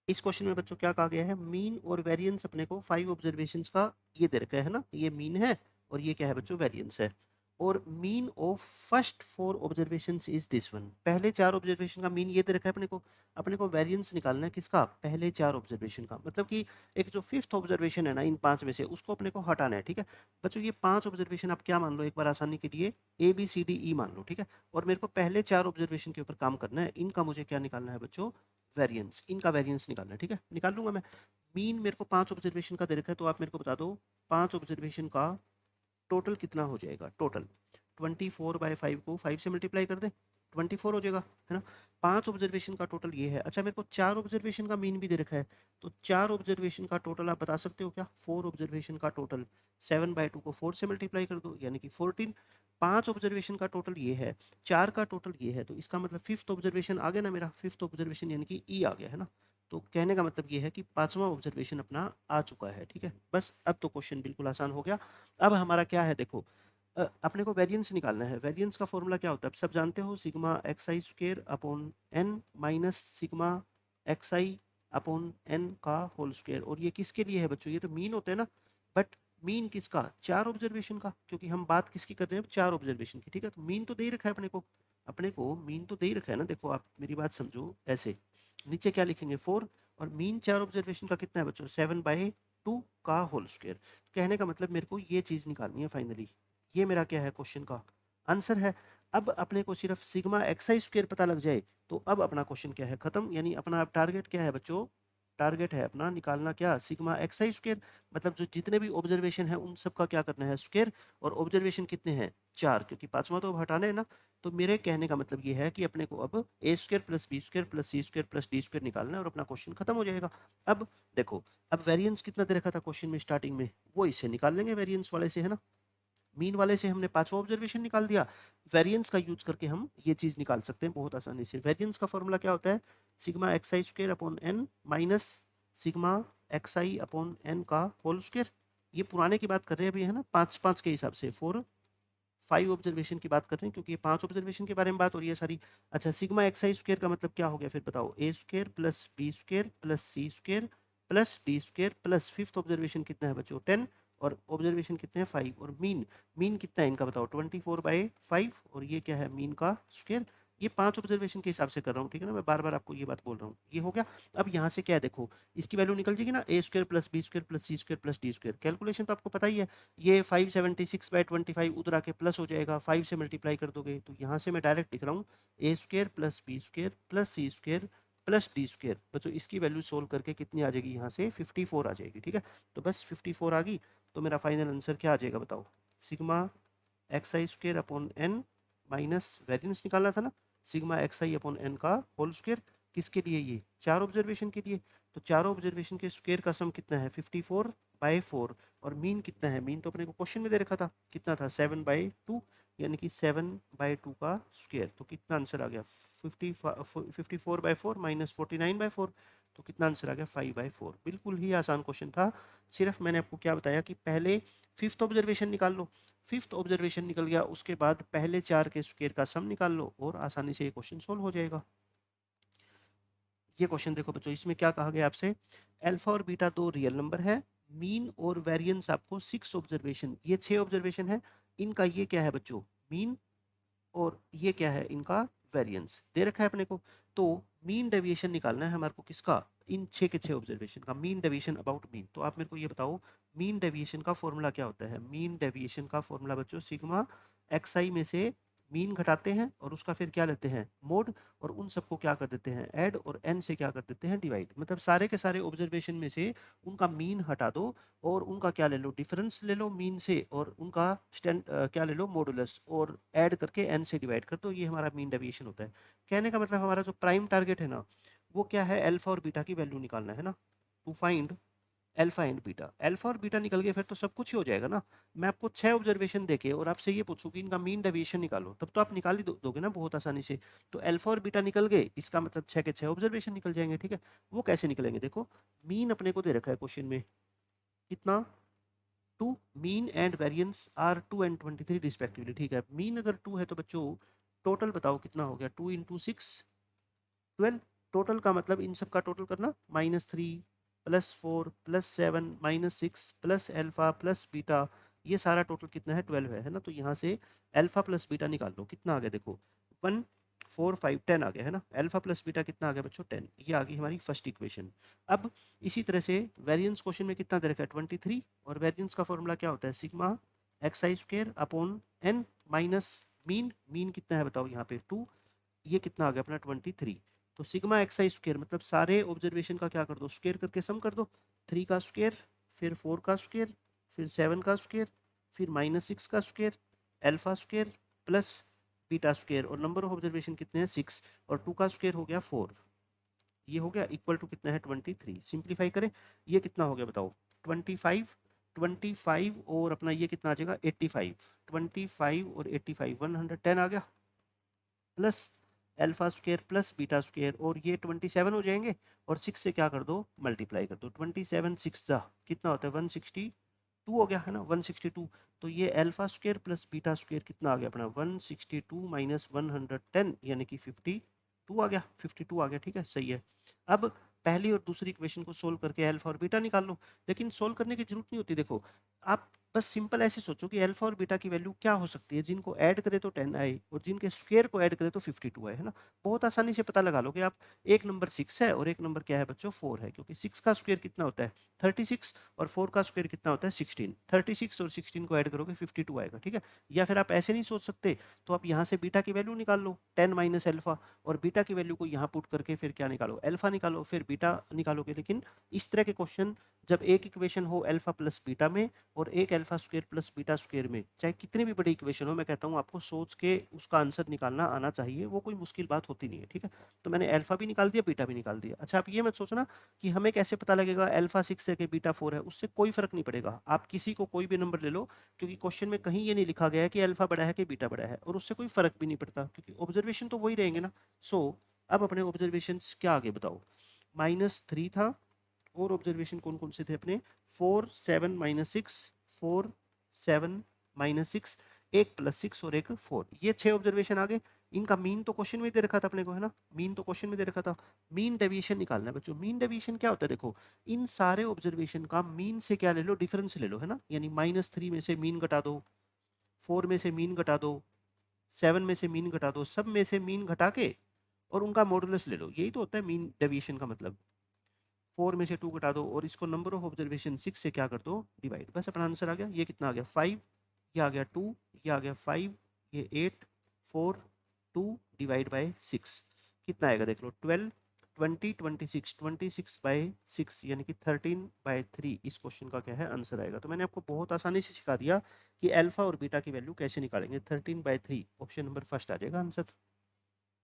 इस क्वेश्चन में बच्चों क्या कहा गया है, मीन और वेरिएंस अपने को 5 ऑब्जर्वेशंस का ये दे रखा है ना, ये मीन है और ये क्या है बच्चों, वेरिएंस है। और mean of first 4 observations is this one, पहले 4 ऑब्जर्वेशन का मीन ये दे रखा है अपने को वेरिएंस निकालना है किसका, पहले 4 ऑब्जर्वेशन का। मतलब कि एक जो फिफ्थ ऑब्जर्वेशन है ना इन 5 में से, उसको अपने को हटाना है। ठीक है बच्चों, ये 5 ऑब्जर्वेशन आप क्या मान लो एक बार आसानी के लिए, ABCDE मान लो। ठीक है, और मेरे को पहले 4 ऑब्जर्वेशन के ऊपर काम करना है, इनका मुझे क्या निकालना है बच्चों, वेरिएंस, इनका वेरिएंस निकालना है। ठीक है, निकाल लूंगा मैं। मीन मेरे को 5 ऑब्जर्वेशन का दे रखा है, तो आप मेरे को बता दो 5 ऑब्जर्वेशन का टोटल कितना हो जाएगा। टोटल 24/5 को 5 से मल्टीप्लाई कर दें, 24 हो जाएगा, है ना। 5 ऑब्जर्वेशन का टोटल ये है। अच्छा, मेरे को 4 ऑब्जर्वेशन का मीन भी दे रखा है, तो 4 ऑब्जर्वेशन का टोटल आप बता सकते हो क्या, 4 ऑब्जर्वेशन का टोटल 7/2 को 4 से मल्टीप्लाई कर दो, यानी कि 14। 5 ऑब्जर्वेशन का टोटल ये है, 4 का टोटल ये है, तो इसका मतलब फिफ्थ ऑब्जर्वेशन आ गया ना मेरा, फिफ्थ ऑब्जर्वेशन यानी कि ई आ गया, है ना। तो कहने का मतलब ये है कि पांचवा ऑब्जर्वेशन अपना आ चुका है। ठीक है, बस अब तो क्वेश्चन बिल्कुल आसान हो गया। अब हमारा क्या है देखो, अपने को वेरिएंस निकालना है। वेरिएंस का फॉर्मूला क्या होता है, सब जानते हो, sigma x i square upon n minus sigma x i upon n का होल स्क्वायर। और ये किसके लिए है बच्चों, ये तो मीन होता है ना, बट मीन किसका, 4 ऑब्जर्वेशन का, क्योंकि हम बात किसकी कर रहे हैं, 4 ऑब्जर्वेशन की। ठीक है, तो मीन तो दे ही रखा है अपने को मीन तो दे ही रखा है ना। देखो आप मेरी बात समझो, ऐसे नीचे क्या लिखेंगे 4, और मीन 4 ऑब्जर्वेशन का कितना है बच्चों, 7/2 का होल स्क्वायर। कहने का मतलब मेरे को ये चीज़ निकालनी है फाइनली, ये मेरा क्या है क्वेश्चन का आंसर है। अब अपने को सिर्फ सिग्मा एक्स आई स्क्वायर पता लग जाए तो अब अपना क्वेश्चन क्या है, खत्म। यानी अपना टारगेट क्या है बच्चों, टारगेट है अपना निकालना क्या, सिग्मा एक्स आई स्क्वायर। मतलब जो जितने भी ऑब्जर्वेशन है उन सब का क्या करना है, स्क्वायर। और ऑब्जर्वेशन कितने हैं, 4, क्योंकि पांचवा तो अब हटाना है ना। तो मेरे कहने का मतलब ये है कि अपने को अब a square plus b square plus c square plus d square निकालना है और अपना क्वेश्चन खत्म हो जाएगा। अब देखो, अब वेरिएंस कितना दे रखा था क्वेश्चन में स्टार्टिंग में, वो इससे निकाल लेंगे, वेरिएंस वाले से, है ना। मीन वाले से हमने पांचवा ऑब्जर्वेशन निकाल दिया, वेरिएंस का यूज करके हम ये चीज निकाल सकते हैं बहुत आसानी से। वेरिएंस का फॉर्मूला क्या होता है, sigma x i square upon n minus sigma x i upon n का होल स्क्वायर। ये पुराने की बात कर रहे हैं अभी, है ना, 5 5 के हिसाब से, 4 5 ऑब्जर्वेशन की बात कर रहे हैं, क्योंकि ये 5 ऑब्जर्वेशन के बारे में बात हो रही है सारी। अच्छा, सिग्मा एक्स आई स्क्वायर का मतलब क्या हो गया फिर बताओ, a square plus b square plus c square plus d square plus fifth observation कितना है बच्चों, 10, और ऑब्जर्वेशन कितने हैं 5, और मीन मीन कितना है इनका बताओ, 24/5, और ये क्या है मीन का स्क्वायर। ये 5 ऑब्जर्वेशन के हिसाब से कर रहा हूँ, ठीक है ना, मैं बार बार आपको ये बात बोल रहा हूँ, ये हो गया। अब यहाँ से क्या है देखो, इसकी वैल्यू निकल जाएगी ना, a square plus b square plus c square plus d square. Calculation तो आपको पता ही है, ये 576/25 उधर आके प्लस हो जाएगा, 5 से मल्टीप्लाई कर दोगे, तो यहाँ से मैं डायरेक्ट लिख रहा हूँ a square plus b square plus c square plus d square. बच्चों इसकी वैल्यू सोल्व करके कितनी आ जाएगी, यहाँ से 54 आ जाएगी। ठीक है, तो बस 54 आ गई, तो मेरा फाइनल आंसर क्या आ जाएगा बताओ, sigma x i square upon n minus variance निकालना था ना, sigma x i upon n का होल स्क्वायर। किसके लिए, ये 4 ऑब्जर्वेशन के लिए। तो चारों ऑब्जर्वेशन के स्क्वायर का सम कितना है, 54/4। और मीन कितना है, मीन तो अपने को क्वेश्चन में दे रखा था, कितना था 7/2, यानी कि 7/2 का स्क्वायर। तो कितना आंसर आ गया, 54/4 माइनस 49/4, तो कितना आंसर आ गया 5/4। बिल्कुल ही आसान क्वेश्चन था। सिर्फ मैंने आपको क्या बताया कि पहले फिफ्थ ऑब्जर्वेशन निकाल लो, फिफ्थ ऑब्जर्वेशन निकल गया, उसके बाद पहले 4 के स्क्वायर का सम निकाल लो और आसानी से ये क्वेश्चन सोल्व हो जाएगा। ये क्वेश्चन देखो बच्चों, इसमें क्या कहा गया आपसे, अल्फा और बीटा दो रियल नंबर है, मीन और वेरिएंस आपको 6 ऑब्जर्वेशन, ये 6 ऑब्जर्वेशन है, इनका ये क्या है बच्चों, मीन, और ये क्या है इनका वेरिएंस दे रखा है अपने को। तो मीन डेविएशन निकालना है हमारे को किसका, इन 6 के 6 ऑब्जर्वेशन का मीन डेविएशन अबाउट मीन। तो आप मेरे को ये बताओ, मीन डेविएशन का फॉर्मूला क्या होता है। मीन डेविएशन का फॉर्मूला बच्चों, सिग्मा एक्स आई में से मीन घटाते हैं और उसका फिर क्या लेते हैं, मोड, और उन सबको क्या कर देते हैं ऐड, और एन से क्या कर देते हैं डिवाइड। मतलब सारे के सारे ऑब्जर्वेशन में से उनका मीन हटा दो और उनका क्या ले लो, डिफरेंस ले लो मीन से, और उनका क्या ले लो, मॉडुलस, और ऐड करके एन से डिवाइड कर दो, ये हमारा मीन डेविएशन होता है। कहने का मतलब हमारा जो प्राइम टारगेट है ना, वो क्या है, अल्फा और बीटा की वैल्यू निकालना है ना, to find alpha and beta. Alpha और बीटा निकल गए फिर तो सब कुछ ही हो जाएगा ना। मैं आपको 6 ऑब्जर्वेशन देके और आपसे ये पूछूं कि इनका मीन डेविएशन निकालो, तब तो आप निकाल ही दोगे ना बहुत आसानी से। तो अल्फा और बीटा निकल गए, इसका मतलब 6 के 6 ऑब्जर्वेशन निकल जाएंगे। ठीक है, वो कैसे निकलेंगे देखो, मीन अपने को दे रखा है क्वेश्चन में कितना, 2, mean and variance are 2 and 23 respectively. ठीक है, मीन अगर 2 है तो बच्चों टोटल बताओ कितना हो गया, 2 × 6 12, टोटल का मतलब इन सब का टोटल करना, -3 +4 +7 -6 प्लस अल्फा प्लस बीटा, ये सारा टोटल कितना है 12 है ना। तो यहाँ से अल्फा प्लस बीटा निकाल लो, कितना आ गया देखो 1 4 5 10 आ गया है ना। अल्फा प्लस बीटा कितना आ गया बच्चों 10, ये आ गई हमारी फर्स्ट इक्वेशन। अब इसी तरह से वेरिएंस क्वेश्चन में कितना दे रखा है 23, और वेरिएंस का फॉर्मूला क्या होता है sigma xi square upon n minus mean, mean कितना है बताओ यहाँ पे 2, ये कितना आ गया अपना 23। तो सिग्मा एक्स स्क्वायर मतलब सारे ऑब्जर्वेशन का क्या कर दो स्क्वायर करके सम कर दो, 3 का स्क्वायर फिर 4 का स्क्वायर फिर 7 का स्क्वायर फिर -6 का square alpha square plus beta square, और नंबर ऑफ ऑब्जर्वेशन कितने हैं 6, और 2 का स्क्वायर हो गया 4, ये हो गया इक्वल टू कितना है 23। सिंप्लीफाई करें, ये कितना हो गया बताओ 25, 25 और अपना ये कितना आ जाएगा 85, 25 और 85 110 आ गया, plus alpha square plus beta square, और ये 27 हो जाएंगे, और 6 से क्या कर दो मल्टीप्लाई कर दो, 27 6 जा कितना होता है 162 हो गया है ना 162। तो ये alpha square plus beta square कितना आ गया अपना 162 माइनस 110 यानी कि 52 आ गया, 52 आ गया, ठीक है सही है। अब पहली और दूसरी इक्वेशन को सोल्व करके अल्फा और बीटा निकाल लो, लेकिन सोल्व करने की जरूरत नहीं होती, देखो आप बस सिंपल ऐसे सोचो कि अल्फा और बीटा की वैल्यू क्या हो सकती है, जिनको ऐड करे तो 10 आए और जिनके स्क्वायर को ऐड करे तो 52 आए, है ना। बहुत आसानी से पता लगा लो कि आप एक नंबर 6 है और एक नंबर क्या है बच्चों 4 है, क्योंकि 6 का स्क्वायर कितना होता है 36 और 4 का स्क्वायर कितना होता है 16, 36 और 16 को ऐड करोगे 52 आएगा, ठीक है। या फिर आप ऐसे नहीं सोच सकते तो आप यहाँ से बीटा की वैल्यू निकाल लो 10 माइनस अल्फा, और बीटा की वैल्यू को यहाँ पुट करके फिर क्या निकालो अल्फा निकालो फिर बीटा निकालोगे। लेकिन इस तरह के क्वेश्चन जब एक इक्वेशन हो अल्फा प्लस बीटा में और एक alpha square plus beta square में, चाहे कितनी भी बड़ी इक्वेशन हो, मैं कहता हूँ आपको सोच के उसका आंसर निकालना आना चाहिए, वो कोई मुश्किल बात होती नहीं है, ठीक है। तो मैंने अल्फा भी निकाल दिया बीटा भी निकाल दिया। अच्छा आप ये मत सोचना कि हमें कैसे पता लगेगा अल्फा 6 है कि बीटा 4 है, उससे कोई फर्क नहीं पड़ेगा, आप किसी को कोई भी नंबर ले लो, क्योंकि क्वेश्चन में कहीं ये नहीं लिखा गया है कि अल्फा बड़ा है कि बीटा बड़ा है, और उससे कोई फर्क भी नहीं पड़ता क्योंकि ऑब्जर्वेशन तो वही रहेंगे ना। सो अब अपने ऑब्जर्वेशन क्या आगे बताओ, -3 था, और ऑब्जर्वेशन कौन कौन से थे अपने 4 7 -6 4 7 -6 एक +6 और एक 4, ये 6 ऑब्जर्वेशन आ गए। इनका मीन तो क्वेश्चन में दे रखा था अपने को, है ना, मीन तो क्वेश्चन में दे रखा था। मीन डेविएशन निकालना है बच्चों। मीन डेविएशन क्या होता है, देखो इन सारे ऑब्जर्वेशन का मीन से क्या ले लो डिफरेंस ले लो, है ना, यानी -3 में से मीन घटा दो, 4 में से मीन घटा दो, 7 में से मीन घटा दो, सब में से मीन घटा के और उनका मॉडुलस ले लो, यही तो होता है मीन डेविएशन का मतलब। 4 में से 2 घटा दो और इसको नंबर ऑफ ऑब्जर्वेशन 6 से क्या कर दो डिवाइड, बस अपना आंसर आ गया। ये कितना आ गया 5, ये आ गया 2, ये आ गया 5, ये 8 4 2 डिवाइड बाय 6 कितना आएगा देख लो 12 20 26 26/6 यानी कि 13/3 इस क्वेश्चन का क्या है आंसर आएगा। तो मैंने आपको बहुत आसानी से सिखा दिया कि अल्फा और बीटा की वैल्यू कैसे निकालेंगे, 13/3 ऑप्शन नंबर फर्स्ट आ जाएगा आंसर।